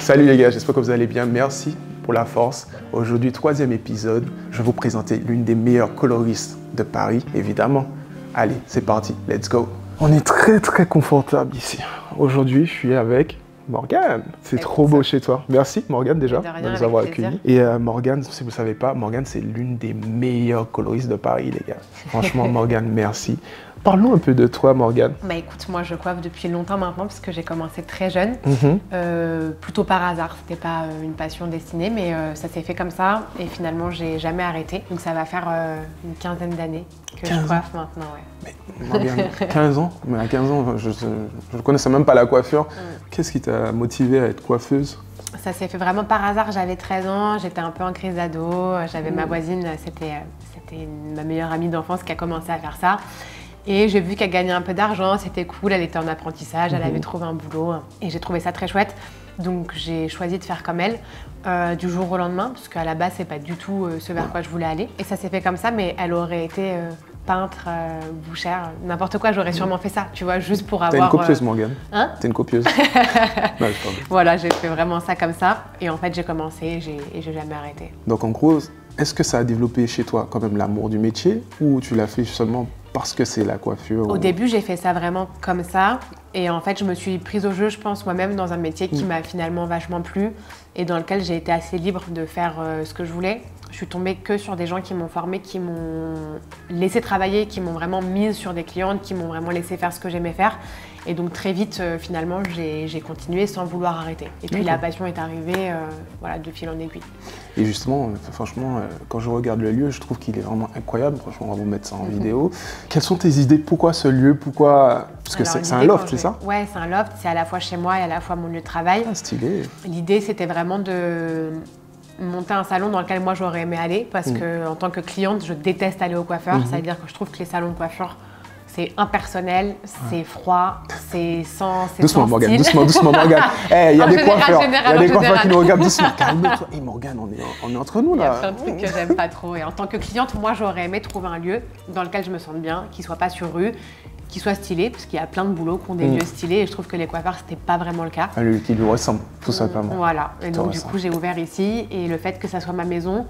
Salut les gars, j'espère que vous allez bien. Merci pour la force. Aujourd'hui, 3e épisode. Je vais vous présenter l'une des meilleures coloristes de Paris, évidemment. Allez, c'est parti, let's go. On est très confortable ici. Aujourd'hui, je suis avec Morgane. C'est trop beau chez toi. Merci Morgane déjà de nous avoir accueillis. Et Morgane, si vous ne savez pas, Morgane c'est l'une des meilleures coloristes de Paris les gars. Franchement Morgane, merci. Parle-nous un peu de toi Morgane. Bah écoute, moi je coiffe depuis longtemps maintenant parce que j'ai commencé très jeune, plutôt par hasard. C'était pas une passion destinée, mais ça s'est fait comme ça et finalement j'ai jamais arrêté. Donc ça va faire une quinzaine d'années que je coiffe maintenant, ouais. Mais Morgane, 15 ans? Mais à 15 ans, je ne connaissais même pas la coiffure. Qu'est-ce qui t'a motivée à être coiffeuse? Ça s'est fait vraiment par hasard. J'avais 13 ans, j'étais un peu en crise d'ado. J'avais ma voisine, c'était ma meilleure amie d'enfance qui a commencé à faire ça. Et j'ai vu qu'elle gagnait un peu d'argent, c'était cool, elle était en apprentissage, elle avait trouvé un boulot. Et j'ai trouvé ça très chouette. Donc j'ai choisi de faire comme elle du jour au lendemain, parce qu'à la base, c'est pas du tout ce vers quoi je voulais aller. Et ça s'est fait comme ça, mais elle aurait été peintre, bouchère, n'importe quoi, j'aurais sûrement fait ça, tu vois, juste pour avoir... T'es une copieuse, Morgane. Hein? T'es une copieuse. Non, voilà, j'ai fait vraiment ça comme ça. Et en fait, j'ai commencé et j'ai jamais arrêté. Donc en gros, est-ce que ça a développé chez toi quand même l'amour du métier ou tu l'as fait seulement parce que c'est la coiffure? Au début, j'ai fait ça vraiment comme ça. Et en fait, je me suis prise au jeu, je pense, moi-même, dans un métier qui m'a finalement vachement plu et dans lequel j'ai été assez libre de faire ce que je voulais. Je suis tombée que sur des gens qui m'ont formée, qui m'ont laissé travailler, qui m'ont vraiment mise sur des clientes, qui m'ont vraiment laissé faire ce que j'aimais faire. Et donc très vite, finalement, j'ai continué sans vouloir arrêter. Et puis la passion est arrivée voilà, de fil en aiguille. Et justement, franchement, quand je regarde le lieu, je trouve qu'il est vraiment incroyable. Franchement, on va vous mettre ça en vidéo. Quelles sont tes idées? Pourquoi ce lieu? Pourquoi... Parce que c'est un loft, c'est ça? Ouais, c'est un loft. C'est à la fois chez moi et à la fois mon lieu de travail. Ah, stylé. L'idée, c'était vraiment de monter un salon dans lequel moi j'aurais aimé aller parce que en tant que cliente, je déteste aller au coiffeur. C'est-à-dire que je trouve que les salons de coiffure, c'est impersonnel, c'est froid, c'est sans doucement, Morgane, doucement, Morgane. Il y a des coiffeurs qui nous regardent doucement. Calme-toi. Hey, Morgane, on est entre nous, là. Il y a plein de trucs que j'aime pas trop. Et en tant que cliente, moi, j'aurais aimé trouver un lieu dans lequel je me sente bien, qui soit pas sur rue, qui soit stylé, parce qu'il y a plein de boulots qui ont des lieux stylés. Et je trouve que les coiffeurs, c'était pas vraiment le cas. Un lieu qui lui ressemble, tout simplement. Voilà. Et donc, du coup, j'ai ouvert ici. Et le fait que ça soit ma maison,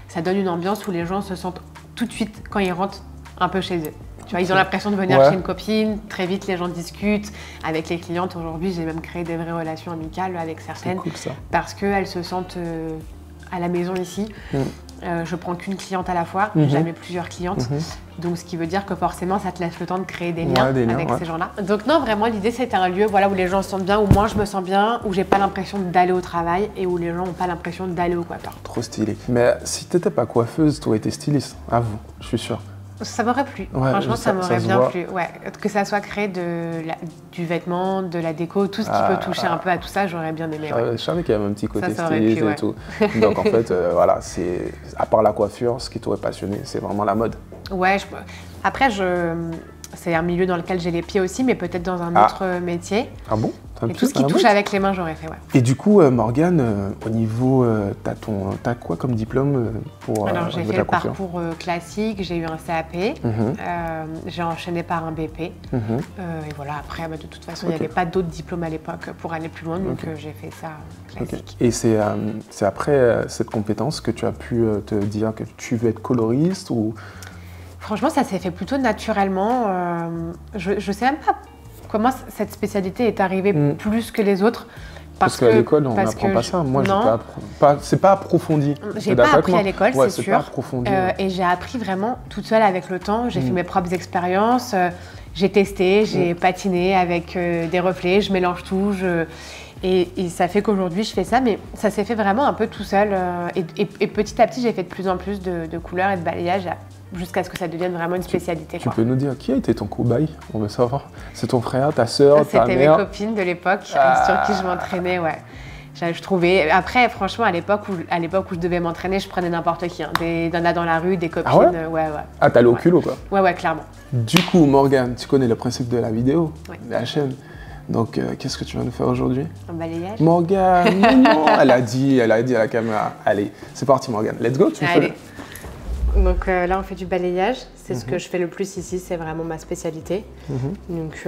ça donne une ambiance où les gens se sentent tout de suite, quand ils rentrent, un peu chez eux. Tu vois, ils ont l'impression de venir chez une copine, très vite les gens discutent avec les clientes. Aujourd'hui, j'ai même créé des vraies relations amicales avec certaines cool, ça. Parce qu'elles se sentent à la maison ici. Je prends qu'une cliente à la fois, jamais plusieurs clientes. Donc, ce qui veut dire que forcément, ça te laisse le temps de créer des liens avec ces gens-là. Donc non, vraiment, l'idée, c'était un lieu voilà, où les gens se sentent bien, où moi, je me sens bien, où j'ai pas l'impression d'aller au travail et où les gens n'ont pas l'impression d'aller au coiffeur. Trop stylé. Mais si t'étais pas coiffeuse, tu aurais été styliste, avoue, je suis sûr. Ça m'aurait plu, franchement ça m'aurait bien plu. Ouais. Que ça soit créé du vêtement, de la déco, tout ce qui peut toucher un peu à tout ça, j'aurais bien aimé. Je savais qu'il y avait un petit côté styliste et tout. Donc en fait, voilà, c'est à part la coiffure, ce qui t'aurait passionné, c'est vraiment la mode. Ouais, après c'est un milieu dans lequel j'ai les pieds aussi, mais peut-être dans un autre métier. Ah bon? Et tout ce qui touche avec les mains, j'aurais fait, ouais. Et du coup, Morgane, au niveau, t'as quoi comme diplôme pour Alors, j'ai fait le parcours classique, j'ai eu un CAP, j'ai enchaîné par un BP. Et voilà, après, de toute façon, il n'y avait pas d'autres diplômes à l'époque pour aller plus loin, donc j'ai fait ça classique. Et c'est après cette compétence que tu as pu te dire que tu veux être coloriste ou... Franchement, ça s'est fait plutôt naturellement. Je sais même pas comment cette spécialité est arrivée plus que les autres. Parce qu'à l'école, on n'apprend pas ça. Moi, c'est pas approfondi. J'ai pas appris à l'école, c'est sûr. Pas approfondi, et j'ai appris vraiment toute seule avec le temps. J'ai fait mes propres expériences. J'ai testé, j'ai patiné avec des reflets. Je mélange tout. Et ça fait qu'aujourd'hui, je fais ça. Mais ça s'est fait vraiment un peu tout seul. Et petit à petit, j'ai fait de plus en plus de couleurs et de balayage. Jusqu'à ce que ça devienne vraiment une spécialité. Tu peux nous dire qui a été ton cobaye? On veut savoir. C'est ton frère, ta sœur, ta mère? C'était mes copines de l'époque sur qui je m'entraînais, ouais. Je trouvais... Après, franchement, à l'époque où je devais m'entraîner, je prenais n'importe qui. Hein. Des nanas dans la rue, des copines. Ah ouais? Ah, t'allais au culot, quoi? Ouais, clairement. Du coup, Morgane, tu connais le principe de la vidéo, de la chaîne. Donc, qu'est-ce que tu vas nous faire aujourd'hui? Un balayage. Morgane, non, elle a dit à la caméra. Allez, c'est parti, Morgane. Let's go, tu me fais. Donc là, on fait du balayage. C'est ce que je fais le plus ici. C'est vraiment ma spécialité. Donc,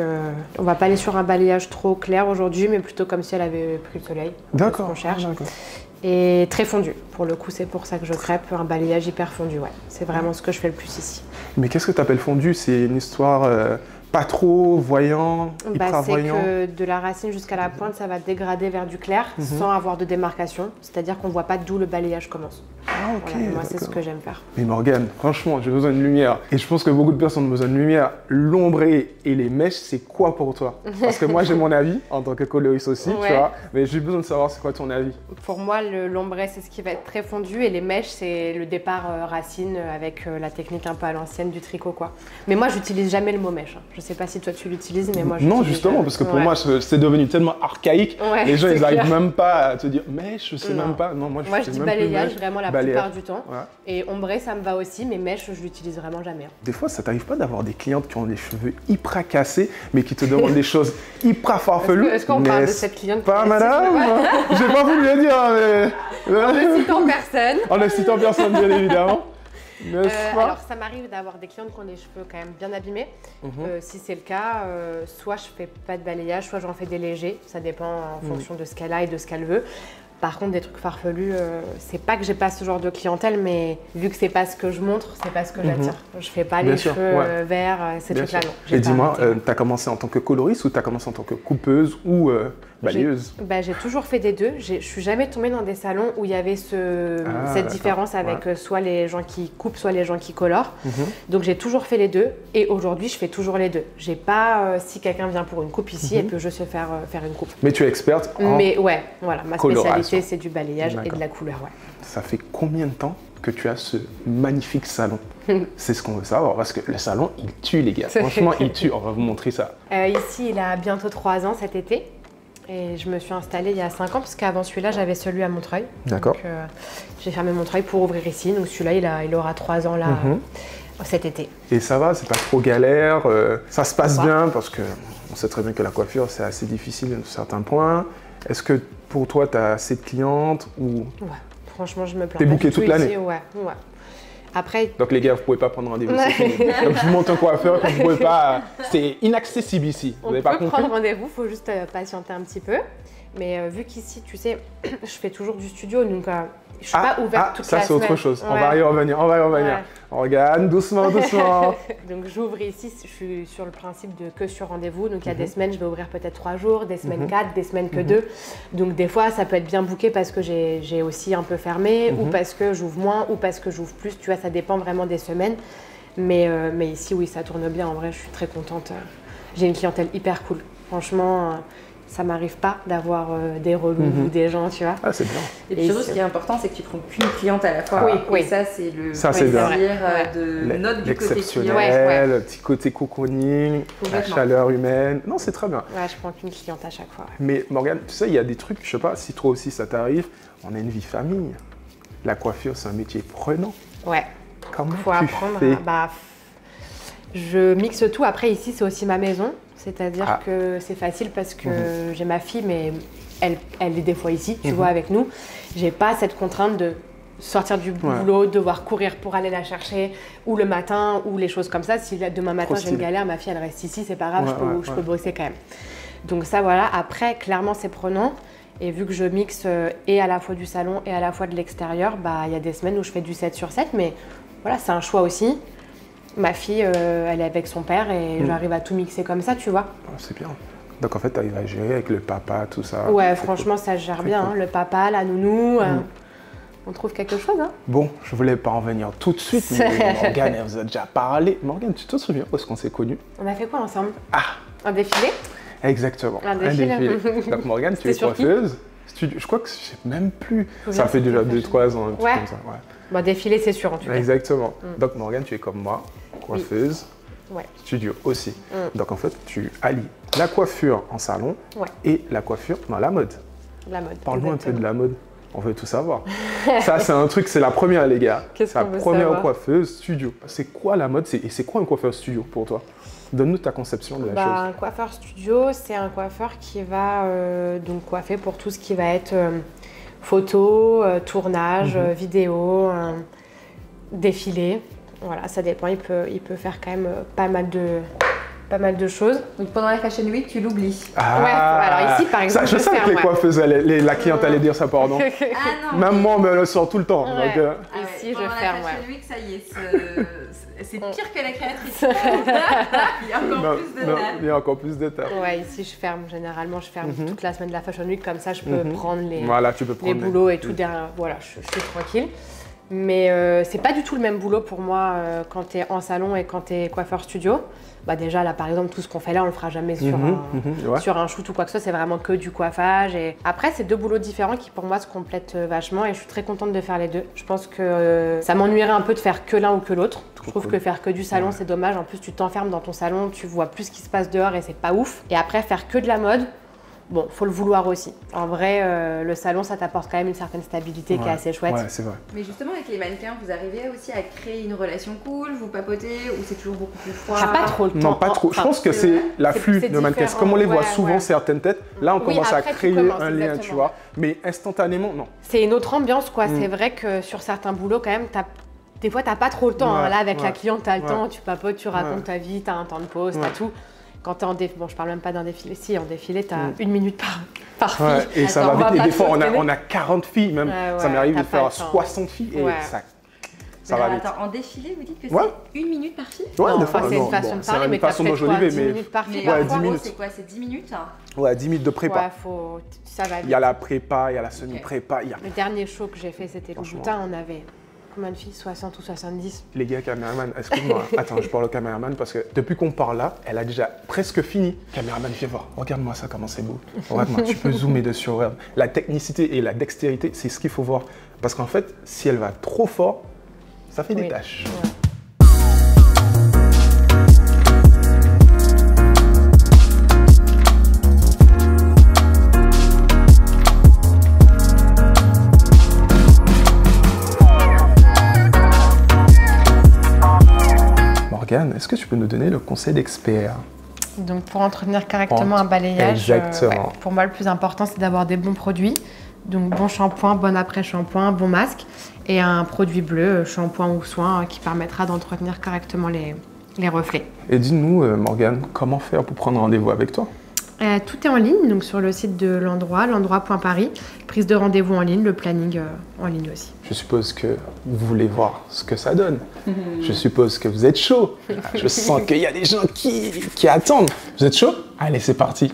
on va pas aller sur un balayage trop clair aujourd'hui, mais plutôt comme si elle avait pris le soleil. D'accord. On cherche. Et très fondu. Pour le coup, c'est pour ça que je crêpe un balayage hyper fondu. Ouais. C'est vraiment ce que je fais le plus ici. Mais qu'est-ce que tu appelles fondu? C'est une histoire pas trop voyant, hyper voyant? C'est que de la racine jusqu'à la pointe, ça va dégrader vers du clair sans avoir de démarcation. C'est-à-dire qu'on ne voit pas d'où le balayage commence. Ah, ok. Voilà, moi, c'est ce que j'aime faire. Mais Morgane, franchement, j'ai besoin de lumière. Et je pense que beaucoup de personnes ont besoin de lumière. L'ombré et les mèches, c'est quoi pour toi? Parce que moi, j'ai mon avis, en tant que coloriste aussi, tu vois. Mais j'ai besoin de savoir c'est quoi ton avis. Pour moi, l'ombré, c'est ce qui va être très fondu. Et les mèches, c'est le départ racine avec la technique un peu à l'ancienne du tricot, quoi. Mais moi, j'utilise jamais le mot mèche. Je sais pas si toi, tu l'utilises, mais moi, non, justement, parce que pour moi, c'est devenu tellement archaïque. Les gens, ils n'arrivent même pas à te dire mèche, je sais même pas. Non, moi, je dis balayage vraiment la plupart du temps. Et ombré, ça me va aussi, mais mèche, je l'utilise vraiment jamais. Des fois, ça t'arrive pas d'avoir des clientes qui ont des cheveux hyper cassés, mais qui te demandent des choses hyper farfelues? Est-ce qu'on parle de cette cliente? Pas madame. J'ai pas voulu le dire, mais... On ne cite en personne. On ne cite en personne, bien évidemment. Alors, ça m'arrive d'avoir des clientes qui ont des cheveux quand même bien abîmés. Si c'est le cas, soit je fais pas de balayage, soit j'en fais des légers. Ça dépend en fonction de ce qu'elle a et de ce qu'elle veut. Par contre, des trucs farfelus, c'est pas que j'ai pas ce genre de clientèle, mais vu que c'est pas ce que je montre, c'est pas ce que j'attire. Je fais pas les cheveux verts, ces trucs-là, non. Et dis-moi, tu as commencé en tant que coloriste ou tu as commencé en tant que coupeuse ou balayeuse? J'ai toujours fait des deux. Je suis jamais tombée dans des salons où il y avait cette différence avec soit les gens qui coupent, soit les gens qui colorent. Donc j'ai toujours fait les deux et aujourd'hui je fais toujours les deux. J'ai pas, si quelqu'un vient pour une coupe ici, elle peut juste faire une coupe. Mais tu es experte en Mais ouais, voilà, ma spécialité c'est du balayage et de la couleur. Ouais. Ça fait combien de temps que tu as ce magnifique salon? C'est ce qu'on veut savoir parce que le salon il tue les gars. Franchement il tue, on va vous montrer ça. Ici il a bientôt 3 ans cet été. Et je me suis installée il y a 5 ans parce qu'avant celui-là j'avais celui à Montreuil. D'accord. J'ai fermé Montreuil pour ouvrir ici. Donc celui-là il aura 3 ans là cet été. Et ça va, c'est pas trop galère, ça se passe bien parce que on sait très bien que la coiffure c'est assez difficile à certains points. Est-ce que pour toi tu as assez de clientes ou... Ouais, franchement je me plains. T'es booké toute l'année? Ouais. Après... Donc les gars, vous pouvez pas prendre rendez-vous, c'est fini. Donc je vous montre un coiffeur, quand vous pouvez pas... C'est inaccessible ici, vous n'avez pas compris? On peut prendre rendez-vous, il faut juste patienter un petit peu. Mais vu qu'ici, tu sais, je fais toujours du studio, donc je suis pas ouverte toute la semaine. Ça c'est autre chose, on va y revenir. On regarde doucement. Donc j'ouvre ici, je suis sur le principe de que sur rendez-vous. Donc il y a des semaines, je vais ouvrir peut-être 3 jours, des semaines 4, des semaines que 2. Donc des fois, ça peut être bien booké parce que j'ai aussi un peu fermé, ou parce que j'ouvre moins, ou parce que j'ouvre plus. Tu vois, ça dépend vraiment des semaines. Mais ici, oui, ça tourne bien. En vrai, je suis très contente. J'ai une clientèle hyper cool. Franchement, ça m'arrive pas d'avoir des relous ou des gens, tu vois. Ah, c'est bien. Et puis surtout, ce qui est important, c'est que tu prends qu'une cliente à la fois. Oui. Et ça, c'est le plaisir de notre du côté client. Le petit côté cocooning, la chaleur humaine. Non, c'est très bien. Ouais, je prends qu'une cliente à chaque fois. Mais Morgane, tu sais, il y a des trucs, je sais pas si toi aussi ça t'arrive, on a une vie famille. La coiffure, c'est un métier prenant. Ouais. Comment faut tu apprendre fais? Je mixe tout. Après, ici, c'est aussi ma maison. C'est-à-dire que c'est facile parce que j'ai ma fille, mais elle est des fois ici, tu vois, avec nous. J'ai pas cette contrainte de sortir du boulot, devoir courir pour aller la chercher, ou le matin, ou les choses comme ça. Si demain matin j'ai une galère, ma fille elle reste ici, c'est pas grave, je peux bosser quand même. Donc ça voilà, après clairement c'est prenant. Et vu que je mixe et à la fois du salon et à la fois de l'extérieur, il y a des semaines où je fais du 7 sur 7, mais voilà, c'est un choix aussi. Ma fille, elle est avec son père et j'arrive à tout mixer comme ça, tu vois. C'est bien. Donc en fait, tu arrives à gérer avec le papa, tout ça. Ouais, franchement, ça se gère bien. Cool. Le papa, la nounou, on trouve quelque chose. Hein. Bon, je voulais pas en venir tout de suite, mais Morgane, elle vous a déjà parlé. Morgane, tu te souviens où est-ce qu'on s'est connus? On a fait quoi ensemble? Un défilé? Exactement, un défilé. Donc Morgane, tu es coiffeuse. Je crois que je sais même plus. Ça fait déjà 2-3 ans, un truc comme ça. Bon, défilé, c'est sûr en tout cas. Exactement. Donc Morgane, tu es comme moi, coiffeuse, studio aussi. Donc en fait, tu allies la coiffure en salon et la coiffure dans la mode. La mode. Parle-nous un peu de la mode. On veut tout savoir. Ça, c'est un truc, c'est la première, les gars. Qu'est-ce qu'on veut savoir? La première coiffeuse studio. C'est quoi la mode et c'est quoi un coiffeur studio pour toi? Donne-nous ta conception de la chose. Un coiffeur studio, c'est un coiffeur qui va donc coiffer pour tout ce qui va être photo, tournage, vidéo. défiler. Voilà, ça dépend. Il peut faire quand même pas mal de choses. Donc pendant la Fashion Week, tu l'oublies. Ah, ouais, alors ici, par exemple, je sais que les coiffeuses, la cliente allait dire ça, pardon. Ah non. Même moi, on me le sort tout le temps. Ouais. Donc, Ici, pendant je ferme. la Fashion Week, ça y est, c'est pire que la créatrice. Il y a encore plus de dates. Il y a encore plus de dates. Ouais, ici, je ferme. Généralement, je ferme toute la semaine de la Fashion Week. Comme ça, je peux prendre les boulots et tout derrière. Voilà, je suis tranquille. Mais c'est pas du tout le même boulot pour moi quand tu es en salon et quand tu es coiffeur studio. Bah déjà là par exemple tout ce qu'on fait là on le fera jamais sur un shoot ou quoi que ce soit, c'est vraiment que du coiffage. Et après c'est deux boulots différents qui pour moi se complètent vachement et je suis très contente de faire les deux. Je pense que ça m'ennuierait un peu de faire que l'un ou que l'autre. Je trouve que faire que du salon c'est dommage, en plus tu t'enfermes dans ton salon, tu vois plus ce qui se passe dehors et c'est pas ouf. Et après faire que de la mode, bon, faut le vouloir aussi. En vrai, le salon, ça t'apporte quand même une certaine stabilité qui est assez chouette. Ouais, c'est vrai. Mais justement, avec les mannequins, vous arrivez aussi à créer une relation cool, vous papotez, ou c'est toujours beaucoup plus froid? T'as pas trop le temps. Non, pas trop. Je pense que c'est l'afflux de mannequins. Comme on les voit souvent certaines têtes, là on commence à créer un lien, tu vois. Mais instantanément, non. C'est une autre ambiance, quoi. C'est vrai que sur certains boulots, quand même, des fois, t'as pas trop le temps. Là, avec la cliente, t'as le temps, tu papotes, tu racontes ta vie, t'as un temps de pause, t'as tout. Quand t'es en défilé, bon je parle même pas d'un défilé, si en défilé t'as 1 minute par fille. Ouais, et ça va vite, et des fois on a 40 filles même, ça m'arrive de faire 60 filles et ça va vite. Attends, en défilé vous dites que c'est 1 minute par fille? Ouais, des fois c'est une façon de parler, mais t'as peut-être 10 minutes par fille. Mais 10 minutes. C'est quoi, c'est 10 minutes? Ouais, 10 minutes de prépa. Ouais, ça va vite. Il y a la prépa, il y a la semi-prépa. Le dernier show que j'ai fait c'était Louboutin, on avait... Combien de filles? 60 ou 70? Les gars, caméraman, excuse-moi. Attends, je parle au caméraman parce que depuis qu'on parle là, elle a déjà presque fini. Caméraman, viens voir. Regarde-moi ça, comment c'est beau. Regarde-moi, tu peux zoomer dessus. Regarde. La technicité et la dextérité, c'est ce qu'il faut voir. Parce qu'en fait, si elle va trop fort, ça fait des taches. Ouais. Est-ce que tu peux nous donner le conseil d'expert? Donc pour entretenir correctement un balayage, pour moi le plus important c'est d'avoir des bons produits. Donc bon shampoing, bon après-shampoing, bon masque et un produit bleu, shampoing ou soin qui permettra d'entretenir correctement les reflets. Et dis-nous Morgane, comment faire pour prendre rendez-vous avec toi? Tout est en ligne, donc sur le site de l'endroit, l'endroit.paris. Prise de rendez-vous en ligne, le planning en ligne aussi. Je suppose que vous voulez voir ce que ça donne. Je suppose que vous êtes chaud. Je sens qu'il y a des gens qui attendent. Vous êtes chaud? Allez, c'est parti.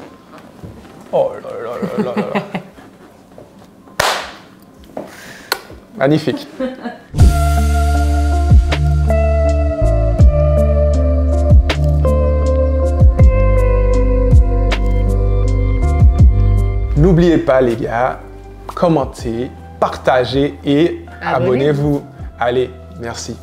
Oh là là là là là. Magnifique. N'oubliez pas les gars, commentez, partagez et abonnez-vous. Allez, merci.